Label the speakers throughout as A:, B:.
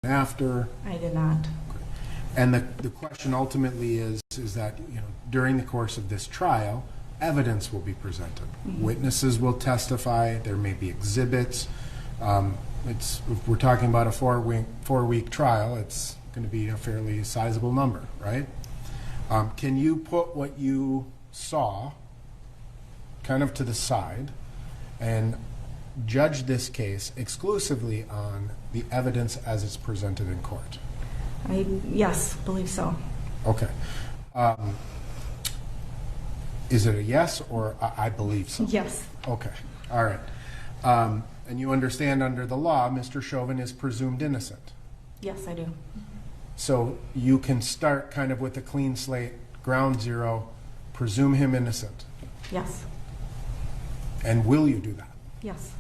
A: After?
B: I did not.
A: And the question ultimately is that, during the course of this trial, evidence will be presented. Mm-hmm. Witnesses will testify. There may be exhibits. If we're talking about a four-week trial, it's going to be a fairly sizable number, right? Can you put what you saw kind of to the side and judge this case exclusively on the evidence as it's presented in court?
B: Yes, believe so.
A: Okay. Is it a yes or I believe so?
B: Yes.
A: Okay. All right. And you understand under the law, Mr. Chauvin is presumed innocent?
B: Yes, I do.
A: So you can start kind of with a clean slate, ground zero, presume him innocent?
B: Yes.
A: And will you do that?
B: Yes.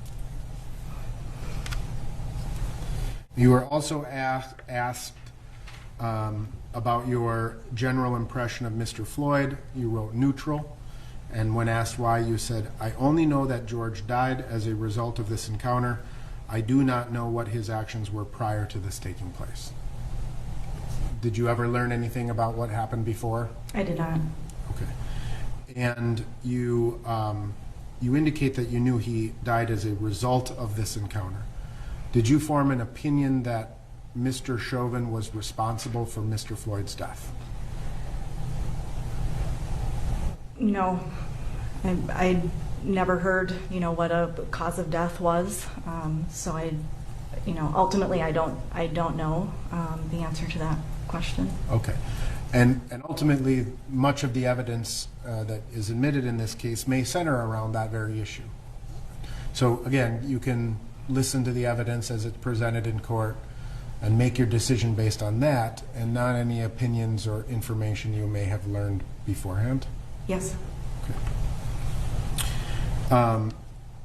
A: You were also asked about your general impression of Mr. Floyd. You wrote neutral. And when asked why, you said, "I only know that George died as a result of this encounter. I do not know what his actions were prior to this taking place." Did you ever learn anything about what happened before?
B: I did not.
A: Okay. And you indicate that you knew he died as a result of this encounter. Did you form an opinion that Mr. Chauvin was responsible for Mr. Floyd's death?
B: No. I never heard, what a cause of death was. So ultimately I don't know the answer to that question.
A: Okay. And ultimately, much of the evidence that is admitted in this case may center around that very issue. So again, you can listen to the evidence as it's presented in court and make your decision based on that and not any opinions or information you may have learned beforehand?
B: Yes.
A: Okay.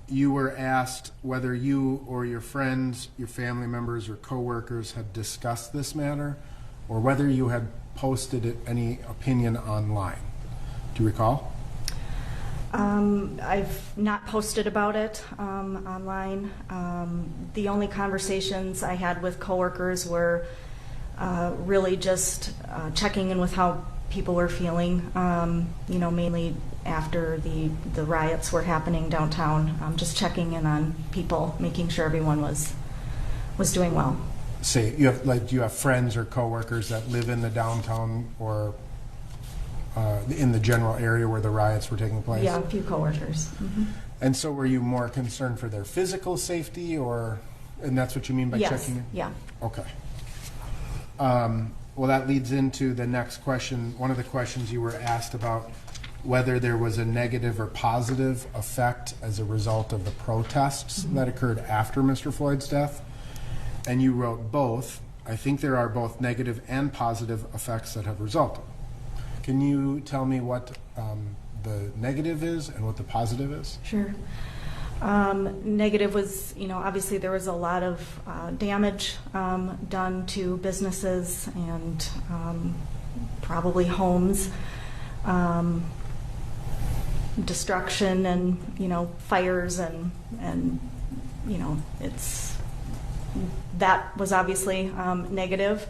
A: You were asked whether you or your friends, your family members, or coworkers had discussed this matter, or whether you had posted any opinion online. Do you recall?
B: I've not posted about it online. The only conversations I had with coworkers were really just checking in with how people were feeling, mainly after the riots were happening downtown, just checking in on people, making sure everyone was doing well.
A: Say, do you have friends or coworkers that live in the downtown or in the general area where the riots were taking place?
B: Yeah, a few coworkers. Mm-hmm.
A: And so were you more concerned for their physical safety, and that's what you mean by checking in?
B: Yeah.
A: Okay. Well, that leads into the next question. One of the questions you were asked about whether there was a negative or positive effect as a result of the protests that occurred after Mr. Floyd's death. And you wrote both. I think there are both negative and positive effects that have resulted. Can you tell me what the negative is and what the positive is?
B: Sure. Negative was, obviously there was a lot of damage done to businesses and probably homes, destruction and, fires and that was obviously negative.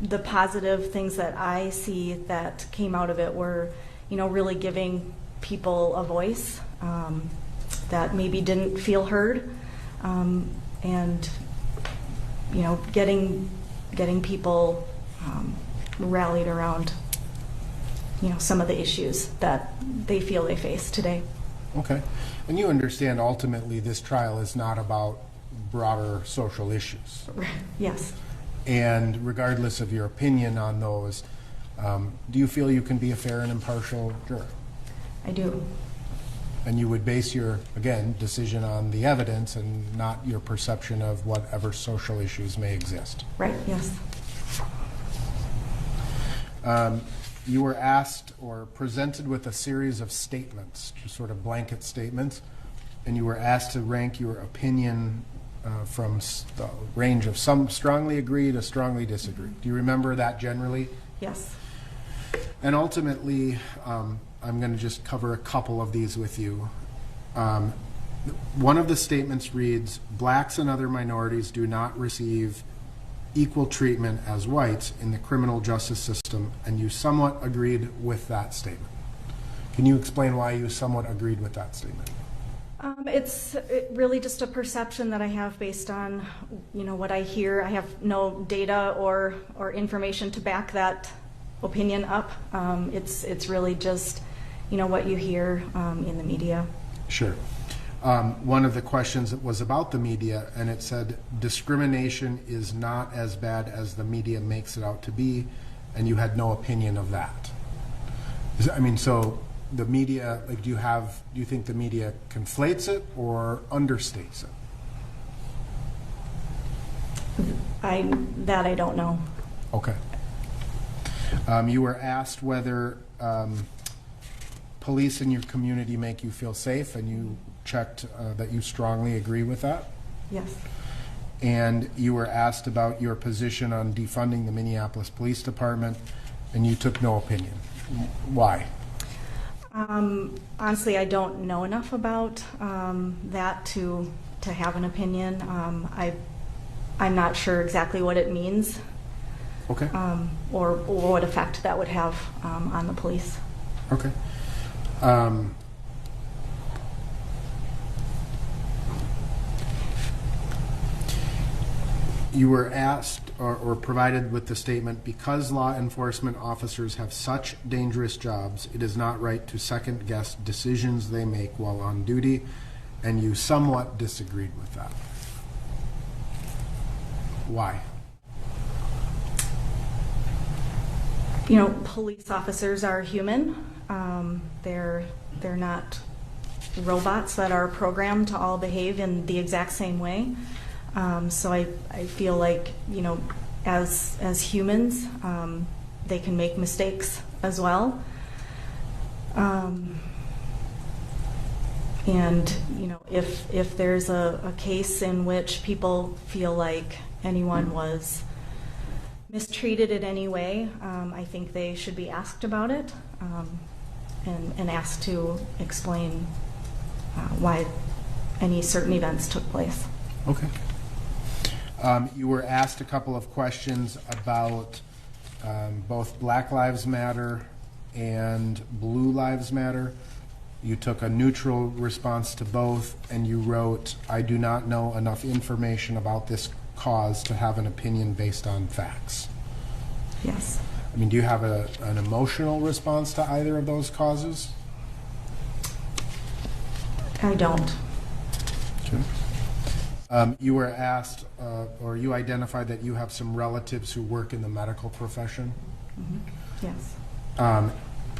B: The positive things that I see that came out of it were, really giving people a voice that maybe didn't feel heard, and getting people rallied around some of the issues that they feel they face today.
A: Okay. And you understand ultimately this trial is not about broader social issues.
B: Yes.
A: And regardless of your opinion on those, Do you feel you can be a fair and impartial juror?
B: I do.
A: And you would base your, again, decision on the evidence and not your perception of whatever social issues may exist?
B: Right, yes.
A: You were asked or presented with a series of statements, just sort of blanket statements, and you were asked to rank your opinion from the range of some strongly agree to strongly disagree. Do you remember that generally?
B: Yes.
A: And ultimately, I'm going to just cover a couple of these with you. One of the statements reads, blacks and other minorities do not receive equal treatment as whites in the criminal justice system, and you somewhat agreed with that statement. Can you explain why you somewhat agreed with that statement?
B: It's really just a perception that I have based on, what I hear. I have no data or information to back that opinion up. It's really just, what you hear in the media.
A: Sure. One of the questions was about the media, and it said discrimination is not as bad as the media makes it out to be, and you had no opinion of that. So the media, do you think the media conflates it or understates it?
B: I don't know.
A: Okay. You were asked whether police in your community make you feel safe, and you checked that you strongly agree with that.
B: Yes.
A: And you were asked about your position on defunding the Minneapolis Police Department, and you took no opinion. Why?
B: Honestly, I don't know enough about that to have an opinion. I'm not sure exactly what it means.
A: Okay.
B: Or what effect that would have on the police.
A: Okay. You were asked or provided with the statement, because law enforcement officers have such dangerous jobs, it is not right to second guess decisions they make while on duty, and you somewhat disagreed with that. Why?
B: Police officers are human. They're not robots that are programmed to all behave in the exact same way. So I feel like, as humans, they can make mistakes as well. And, if there's a case in which people feel like anyone was mistreated in any way, I think they should be asked about it and asked to explain why any certain events took place.
A: Okay. You were asked a couple of questions about both Black Lives Matter and Blue Lives Matter. You took a neutral response to both, and you wrote, I do not know enough information about this cause to have an opinion based on facts.
B: Yes.
A: Do you have an emotional response to either of those causes?
B: I don't.
A: Okay. You were asked, or you identified that you have some relatives who work in the medical profession.
B: Mm-hmm. Yes.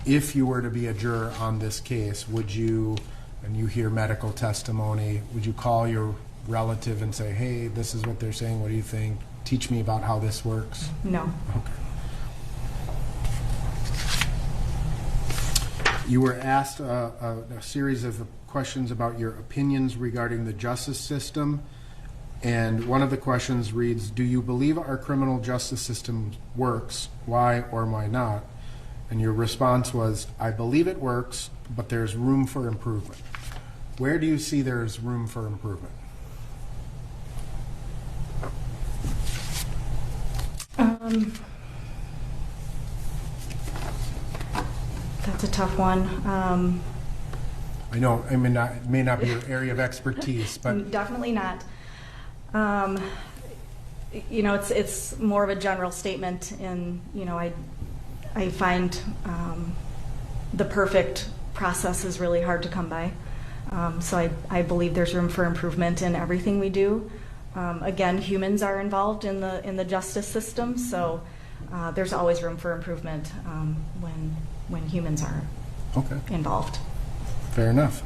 A: If you were to be a juror on this case, would you, and you hear medical testimony, would you call your relative and say, hey, this is what they're saying, what do you think? Teach me about how this works?
B: No.
A: Okay. You were asked a series of questions about your opinions regarding the justice system, and one of the questions reads, do you believe our criminal justice system works? Why or why not? And your response was, I believe it works, but there's room for improvement. Where do you see there's room for improvement?
B: That's a tough one.
A: I know it may not be your area of expertise, but
B: definitely not. It's more of a general statement, and I find the perfect process is really hard to come by. So I believe there's room for improvement in everything we do. Again, humans are involved in the justice system, so there's always room for improvement when humans are involved.
A: Fair enough.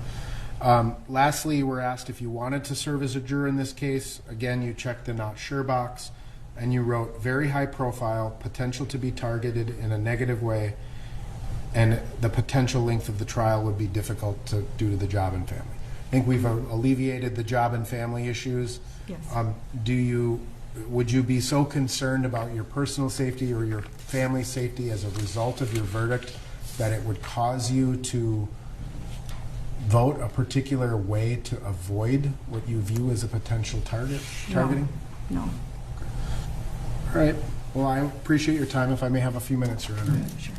A: Lastly, we're asked if you wanted to serve as a juror in this case. Again, you checked the not sure box, and you wrote very high profile, potential to be targeted in a negative way, and the potential length of the trial would be difficult due to the job and family. I think we've alleviated the job and family issues.
B: Yes.
A: Would you be so concerned about your personal safety or your family safety as a result of your verdict that it would cause you to vote a particular way to avoid what you view as a potential targeting?
B: No.
A: Okay. All right. Well, I appreciate your time. If I may have a few minutes, Your Honor.
B: Sure.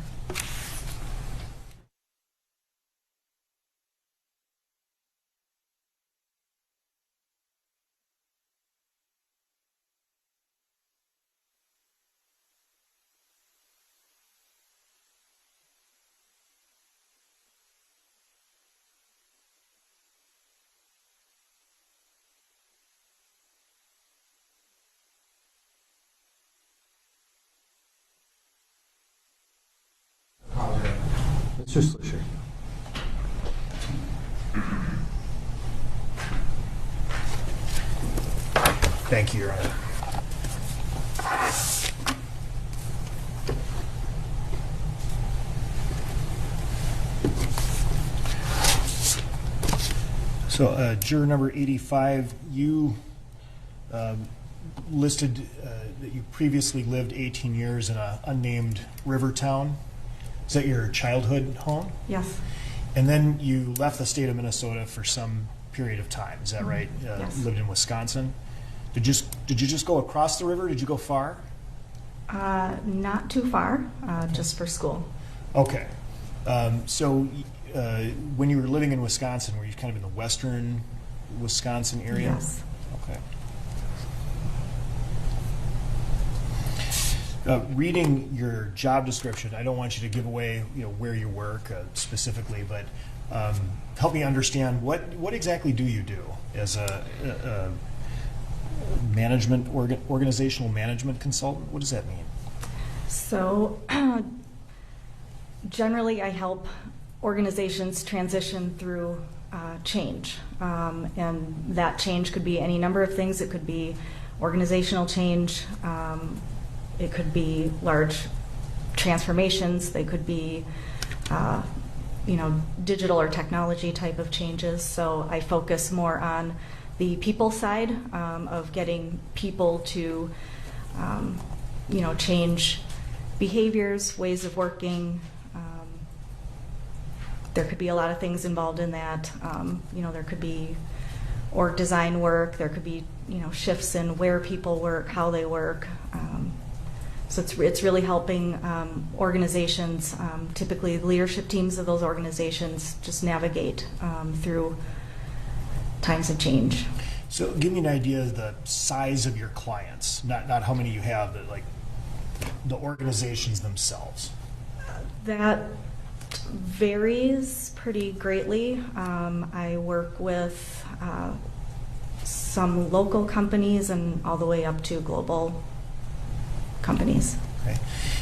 C: It's just a shame.
A: Thank you, Your Honor.
C: So, juror number 85, you listed that you previously lived 18 years in an unnamed river town. Is that your childhood home?
B: Yes.
C: And then you left the state of Minnesota for some period of time. Is that right?
B: Yes.
C: Lived in Wisconsin. Did you just go across the river? Did you go far?
B: Not too far, just for school.
C: Okay. So when you were living in Wisconsin, were you kind of in the western Wisconsin area?
B: Yes.
C: Okay. Reading your job description, I don't want you to give away, where you work specifically, but help me understand what exactly do you do as a organizational management consultant? What does that mean?
B: So, generally, I help organizations transition through change, and that change could be any number of things. It could be organizational change. It could be large transformations. They could be, digital or technology type of changes. So I focus more on the people side of getting people to, change behaviors, ways of working. There could be a lot of things involved in that. There could be org design work. There could be, shifts in where people work, how they work. So it's really helping organizations, typically the leadership teams of those organizations, just navigate through times of change.
C: So give me an idea of the size of your clients, not how many you have, but like the organizations themselves.
B: That varies pretty greatly. I work with some local companies and all the way up to global companies.
C: Okay.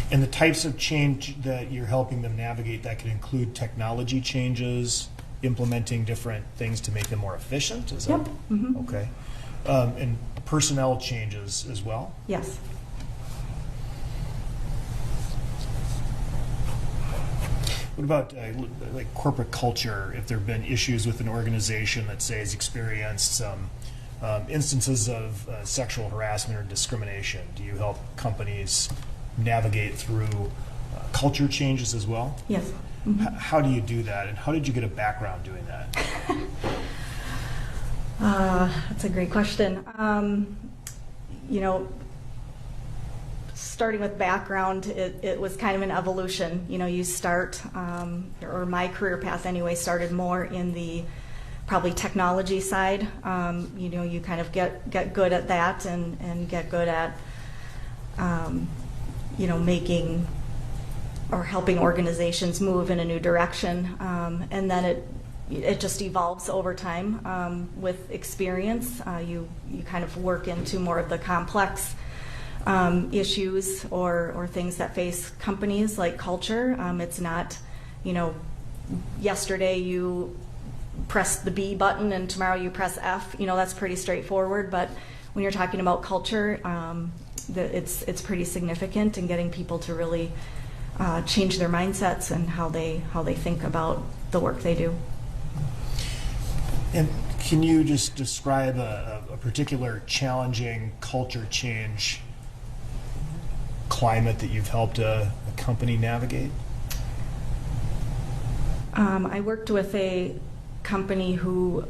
C: And the types of change that you're helping them navigate, that could include technology changes, implementing different things to make them more efficient? Is that?
B: Yep. Mm-hmm.
C: Okay. And personnel changes as well?
B: Yes.
C: What about like corporate culture? If there have been issues with an organization that, say, has experienced some instances of sexual harassment or discrimination, do you help companies navigate through culture changes as well?
B: Yes. Mm-hmm.
C: How do you do that, and how did you get a background doing that?
B: That's a great question. Starting with background, it was kind of an evolution. You start, or my career path anyway, started more in the probably technology side. You kind of get good at that and get good at, making or helping organizations move in a new direction. And then it just evolves over time with experience. You kind of work into more of the complex issues or things that face companies like culture. It's not, yesterday you press the B button and tomorrow you press F. That's pretty straightforward. But when you're talking about culture, it's pretty significant in getting people to really change their mindsets and how they think about the work they do.
C: And can you just describe a particular challenging culture change climate that you've helped a company navigate?
B: I worked with a company who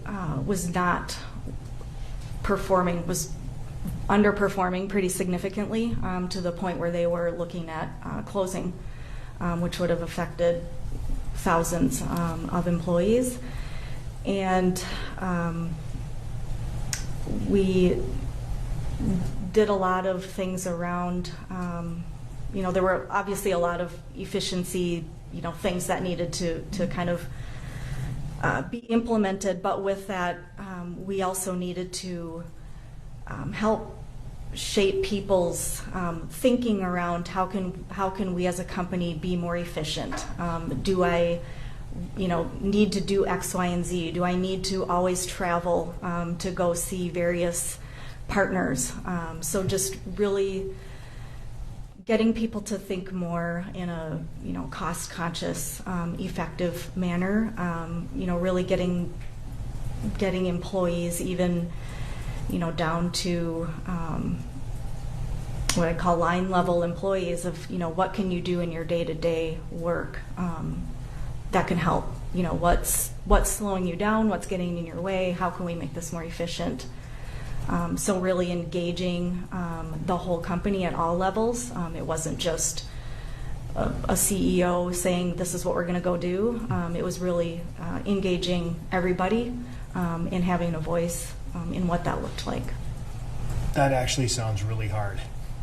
B: was not performing, was underperforming pretty significantly to the point where they were looking at closing, which would have affected thousands of employees. And we did a lot of things around, there were obviously a lot of efficiency, things that needed to kind of be implemented. But with that, we also needed to help shape people's thinking around how can we as a company be more efficient? Do I need to do X, Y, and Z? Do I need to always travel to go see various partners? So just really getting people to think more in a cost-conscious, effective manner. Really getting employees even down to what I call line level employees of what can you do in your day-to-day work that can help. What's slowing you down, what's getting in your way, how can we make this more efficient? So really engaging the whole company at all levels. It wasn't just a CEO saying this is what we're going to go do. It was really engaging everybody and having a voice in what that looked like.
C: That actually sounds really hard.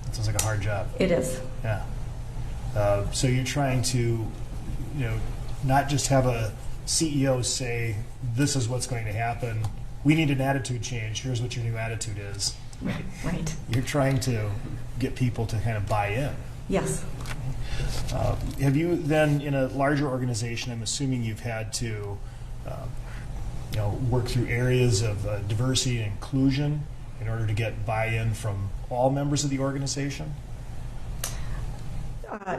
C: It sounds like a hard job.
B: It is.
C: Yeah. So you're trying to, not just have a CEO say, this is what's going to happen. We need an attitude change. Here's what your new attitude is.
B: Right.
C: You're trying to get people to kind of buy in.
B: Yes.
C: Have you then, in a larger organization, I'm assuming you've had to work through areas of diversity and inclusion in order to get buy-in from all members of the organization?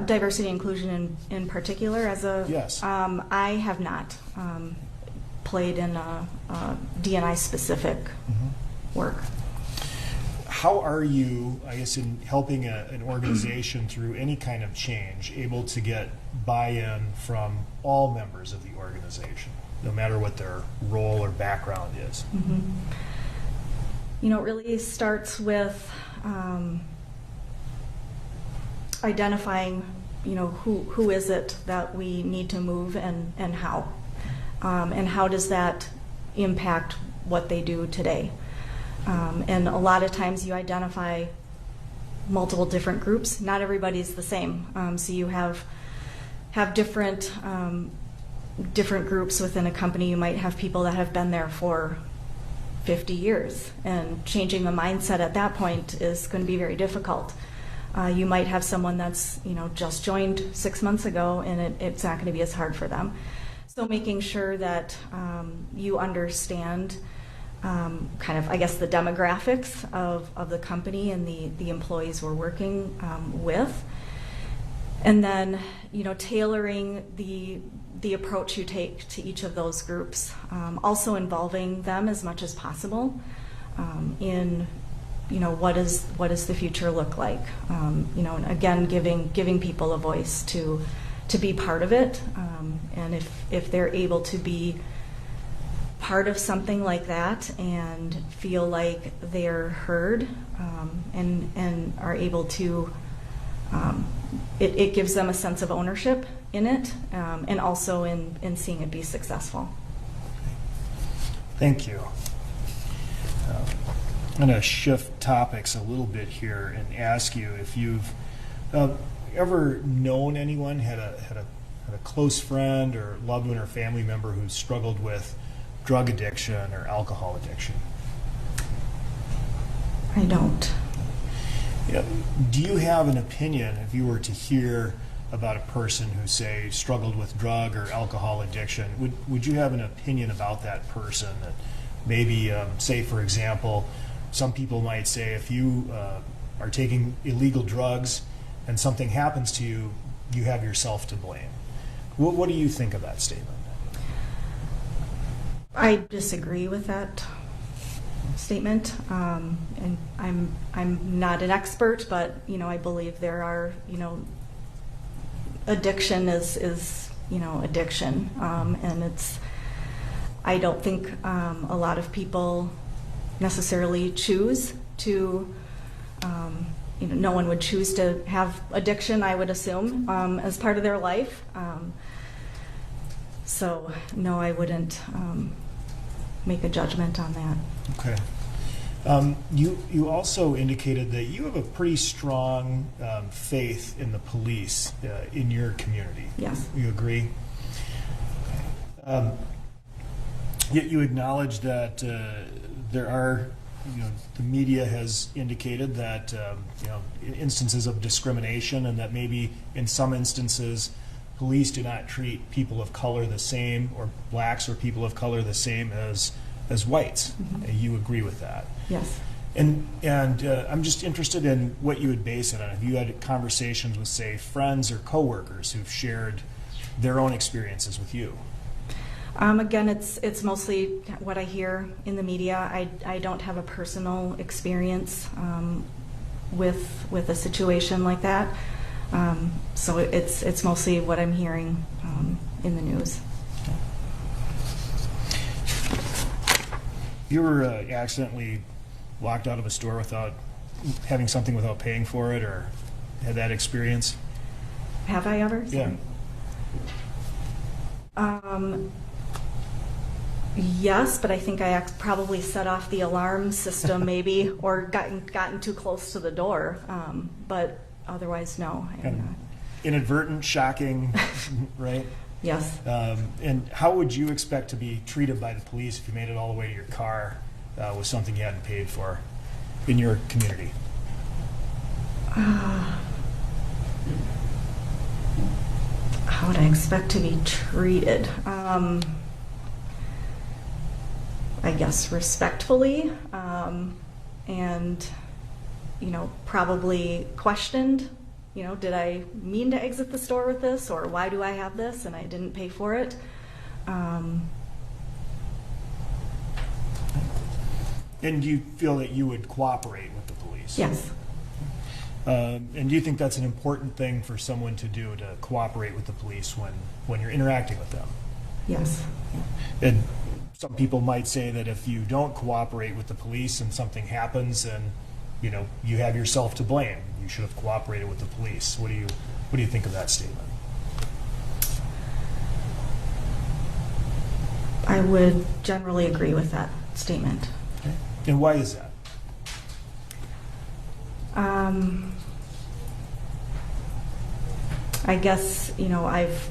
B: Diversity and inclusion in particular as a...
C: Yes.
B: I have not played in a D&I specific work.
C: How are you, I guess, in helping an organization through any kind of change, able to get buy-in from all members of the organization, no matter what their role or background is?
B: It really starts with identifying, who is it that we need to move and how does that impact what they do today. And a lot of times you identify multiple different groups. Not everybody's the same. So you have different groups within a company. You might have people that have been there for 50 years, and changing the mindset at that point is going to be very difficult. You might have someone that's just joined 6 months ago, and it's not going to be as hard for them. So making sure that you understand kind of, I guess, the demographics of the company and the employees we're working with, and then tailoring the approach you take to each of those groups, also involving them as much as possible in what does the future look like, and again giving people a voice to be part of it, and if they're able to be part of something like that and feel like they're heard, and are able to, it gives them a sense of ownership in it, and also in seeing it be successful.
C: Thank you. I'm going to shift topics a little bit here and ask you if you've ever known anyone, had a close friend or loved one or family member who struggled with drug addiction or alcohol addiction.
B: I don't.
C: Yeah. Do you have an opinion, if you were to hear about a person who, say, struggled with drug or alcohol addiction, would you have an opinion about that person? That maybe, say, for example, some people might say if you are taking illegal drugs and something happens to you, you have yourself to blame. What do you think of that statement?
B: I disagree with that statement, and I'm not an expert, but I believe there are addiction is addiction, and I don't think a lot of people necessarily choose to. No one would choose to have addiction, I would assume, as part of their life. So no, I wouldn't make a judgment on that.
C: Okay. You also indicated that you have a pretty strong faith in the police in your community.
B: Yes.
C: You agree? Yet you acknowledge that there are, the media has indicated that instances of discrimination, and that maybe in some instances police do not treat people of color the same, or blacks or people of color the same as whites. Mm-hmm. You agree with that?
B: Yes.
C: And I'm just interested in what you would base it on. Have you had conversations with, say, friends or coworkers who've shared their own experiences with you?
B: Again, it's mostly what I hear in the media. I don't have a personal experience with a situation like that. So it's mostly what I'm hearing in the news.
C: You were accidentally locked out of a store without having something without paying for it, or had that experience?
B: Have I ever?
C: Yeah.
B: Yes, but I think I probably set off the alarm system maybe, or gotten too close to the door. But otherwise, no.
C: Inadvertent, shocking, right?
B: Yes.
C: And how would you expect to be treated by the police if you made it all the way to your car with something you hadn't paid for in your community?
B: How would I expect to be treated? I guess respectfully, and probably questioned. Did I mean to exit the store with this, or why do I have this and I didn't pay for it?
C: And do you feel that you would cooperate with the police?
B: Yes.
C: And do you think that's an important thing for someone to do, to cooperate with the police when you're interacting with them?
B: Yes.
C: And some people might say that if you don't cooperate with the police and something happens, then you have yourself to blame. You should have cooperated with the police. What do you think of that statement?
B: I would generally agree with that statement.
C: Okay. And why is that?
B: I guess I've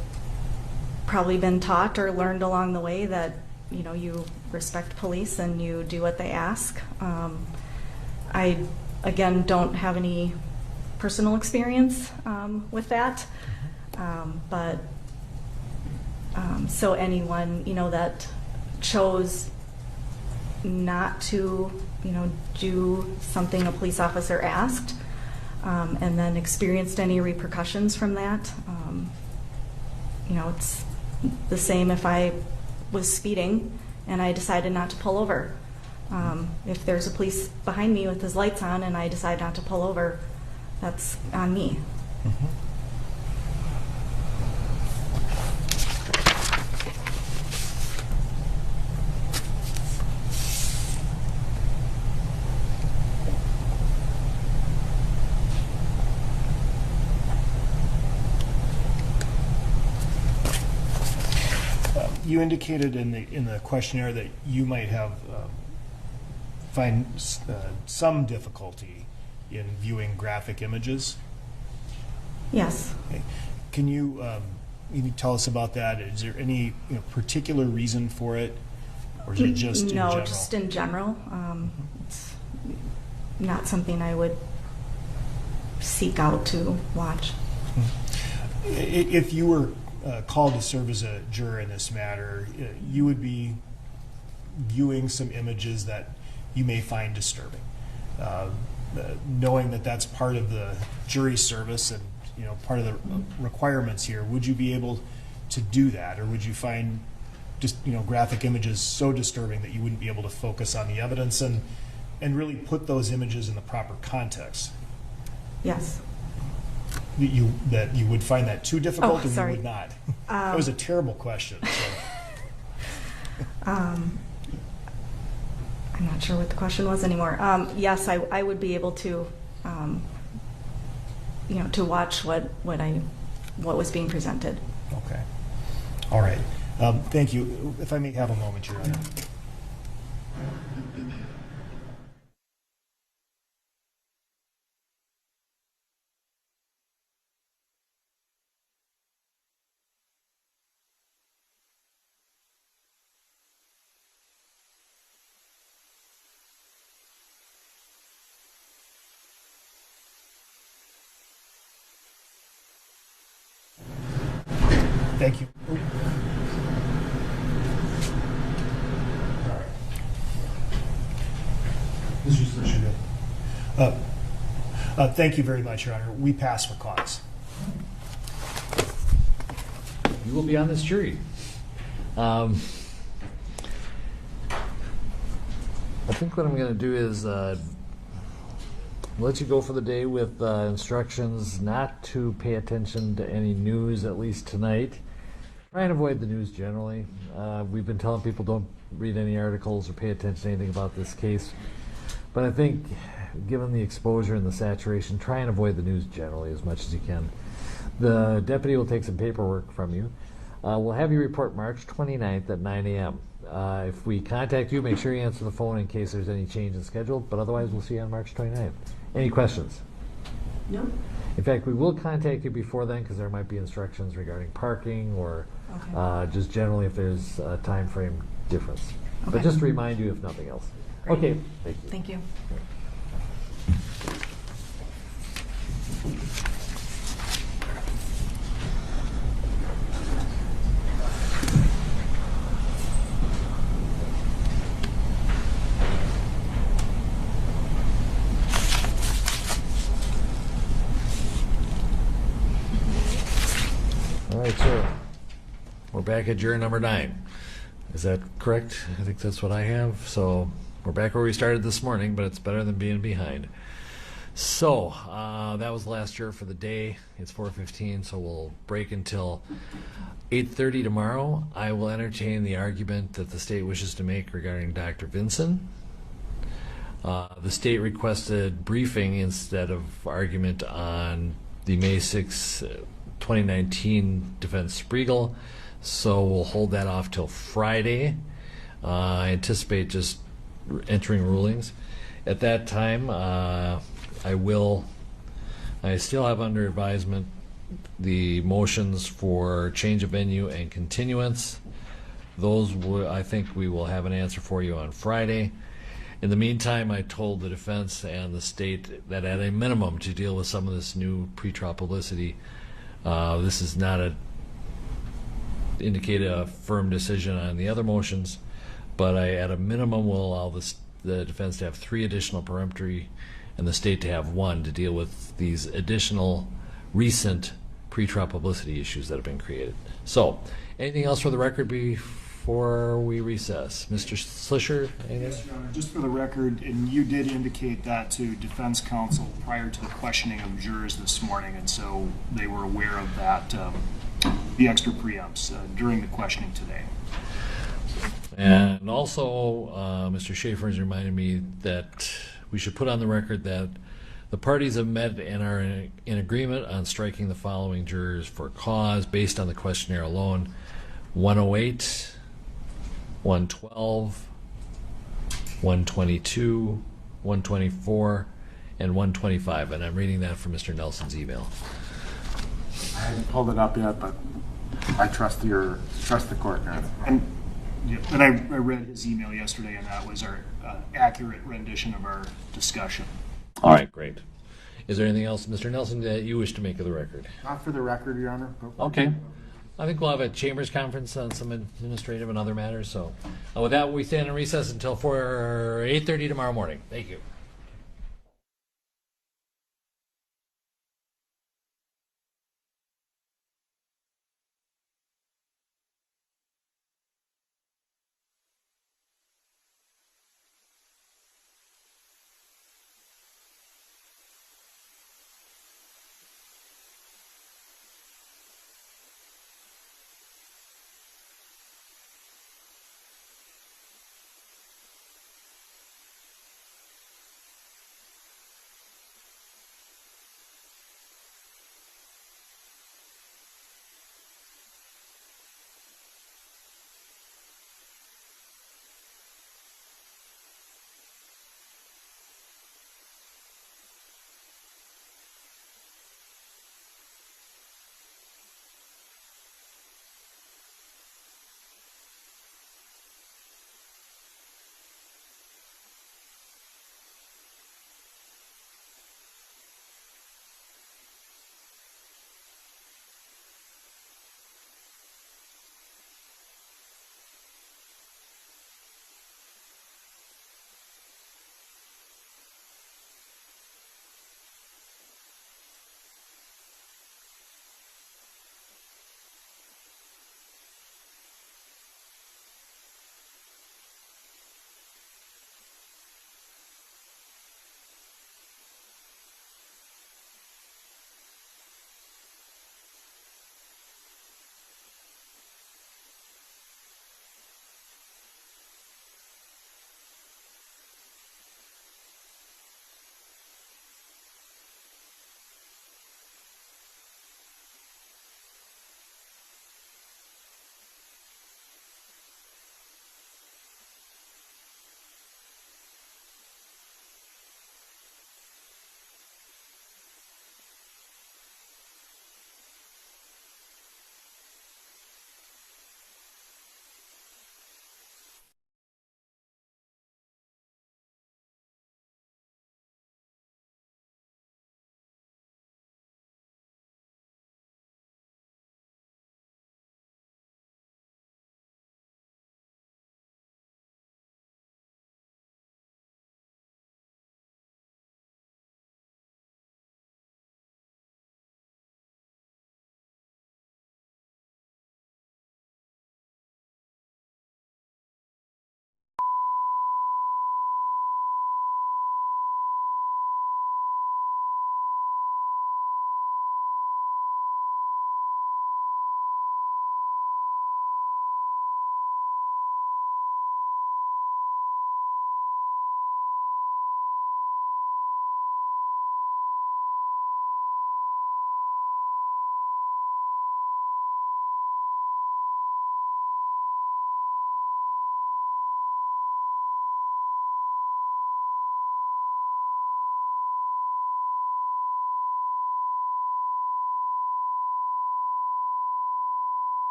B: probably been taught or learned along the way that you respect police and you do what they ask. I, again, don't have any personal experience with that, but so anyone that chose not to do something a police officer asked, and then experienced any repercussions from that, it's the same if I was speeding and I decided not to pull over. If there's a police behind me with his lights on and I decide not to pull over, that's on me.
C: Mm-hmm. You indicated in the questionnaire that you might have find some difficulty in viewing graphic images.
B: Yes.
C: Okay. Can you maybe tell us about that? Is there any particular reason for it, or is it just in general?
B: No, just in general. It's not something I would seek out to watch.
C: If you were called to serve as a juror in this matter, you would be viewing some images that you may find disturbing. Knowing that that's part of the jury service and part of the requirements here, would you be able to do that, or would you find just graphic images so disturbing that you wouldn't be able to focus on the evidence and really put those images in the proper context?
B: Yes.
C: That you would find that too difficult, or
B: sorry.
C: you would not? That was a terrible question. So.
B: I'm not sure what the question was anymore. Yes, I would be able to, to watch what was being presented.
C: Okay. All right. Thank you. If I may have a moment, Your Honor. Thank you. Thank you very much, Your Honor. We pass for cause.
D: You will be on this jury. I think what I'm going to do is let you go for the day with instructions not to pay attention to any news, at least tonight. Try and avoid the news generally. We've been telling people don't read any articles or pay attention to anything about this case. But I think, given the exposure and the saturation, try and avoid the news generally as much as you can. The deputy will take some paperwork from you. We'll have you report March 29th at 9 a.m. If we contact you, make sure you answer the phone in case there's any change in schedule, but otherwise we'll see you on March 29th. Any questions?
B: No.
D: In fact, we will contact you before then because there might be instructions regarding parking or just generally if there's a time frame difference.
B: Okay.
D: But just to remind you if nothing else.
B: Great.
D: Okay, thank you.
B: Thank you.
D: All right, sir. We're back at juror number 9. Is that correct? I think that's what I have. So we're back where we started this morning, but it's better than being behind. So that was the last juror for the day. It's 4:15, so we'll break until 8:30 tomorrow. I will entertain the argument that the state wishes to make regarding Dr. Vinson. The state requested briefing instead of argument on the May 6, 2019 defense Spriegel, so we'll hold that off till Friday. I anticipate just entering rulings. At that time, I still have under advisement the motions for change of venue and continuance. Those I think we will have an answer for you on Friday. In the meantime, I told the defense and the state that at a minimum to deal with some of this new pretrial publicity, this is not indicate a firm decision on the other motions, but I at a minimum will allow the defense to have 3 additional peremptory and the state to have 1 to deal with these additional recent pretrial publicity issues that have been created. So, anything else for the record before we recess? Mr. Slisher, anything?
C: Yes, Your Honor. Just for the record, and you did indicate that to defense counsel prior to the questioning of jurors this morning, and so they were aware of that, the extra preempts during the questioning today.
D: And also, Mr. Schaefer has reminded me that we should put on the record that the parties have met and are in agreement on striking the following jurors for cause based on the questionnaire alone: 108, 112, 122, 124, and 125. And I'm reading that from Mr. Nelson's email.
A: I haven't pulled it up yet, but I trust the court.
C: And I read his email yesterday, and that was our accurate rendition of our discussion.
D: All right, great. Is there anything else, Mr. Nelson, that you wish to make of the record?
A: Not for the record, Your Honor. But
D: Okay. I think we'll have a chambers conference on some administrative and other matters. So with that, we stand in recess until 8:30 tomorrow morning. Thank you.